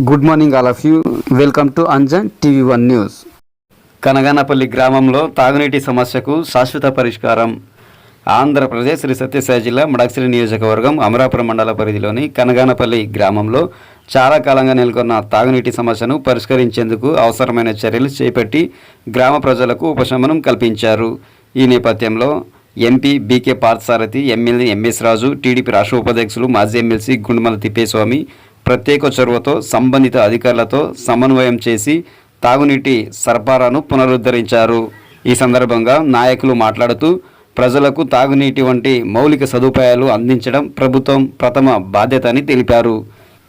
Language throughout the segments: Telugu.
Good morning all of you. Welcome to Anjan TV1 news. Kanaganapalli గ్రామంలో తాగునీటి సమస్యకు శాశ్వత పరిష్కారం. ఆంధ్రప్రదేశ్ శ్రీ సత్యసాయి జిల్లా మడకసిరి నియోజకవర్గం అమరాపురం మండల పరిధిలోని కనగానపల్లి గ్రామంలో చాలా కాలంగా నెలకొన్న తాగునీటి సమస్యను పరిష్కరించేందుకు అవసరమైన చర్యలు చేపట్టి గ్రామ ప్రజలకు ఉపశమనం కల్పించారు. ఈ నేపథ్యంలో MP BK Parthasarathi, MLA MS Raju, TDP రాష్ట్ర ఉపాధ్యక్షులు మాజీ ఎమ్మెల్సీ గుండుమల తిప్పేస్వామి ప్రత్యేక చొరవతో సంబంధిత అధికారులతో సమన్వయం చేసి తాగునీటి సరఫరాను పునరుద్ధరించారు. ఈ సందర్భంగా నాయకులు మాట్లాడుతూ ప్రజలకు తాగునీటి వంటి మౌలిక సదుపాయాలు అందించడం ప్రభుత్వం ప్రథమ బాధ్యత అని తెలిపారు.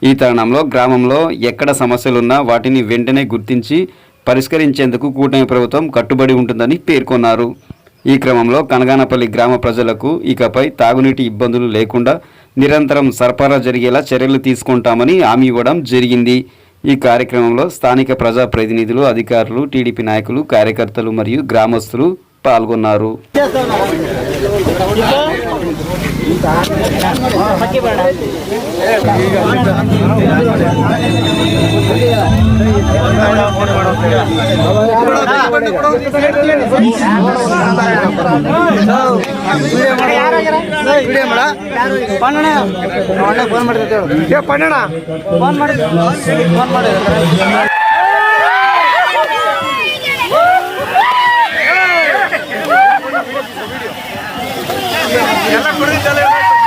ఈ తరుణంలో గ్రామంలో ఎక్కడ సమస్యలున్నా వాటిని వెంటనే గుర్తించి పరిష్కరించేందుకు కూటమి ప్రభుత్వం కట్టుబడి ఉంటుందని పేర్కొన్నారు. ఈ క్రమంలో కనగానపల్లి గ్రామ ప్రజలకు ఇకపై తాగునీటి ఇబ్బందులు లేకుండా నిరంతరం సరఫరా జరిగేలా చర్యలు తీసుకుంటామని హామీ ఇవ్వడం జరిగింది. ఈ కార్యక్రమంలో స్థానిక ప్రజాప్రతినిధులు, అధికారులు, టీడీపీ నాయకులు, కార్యకర్తలు మరియు గ్రామస్తులు పాల్గొన్నారు. ಎಲ್ಲ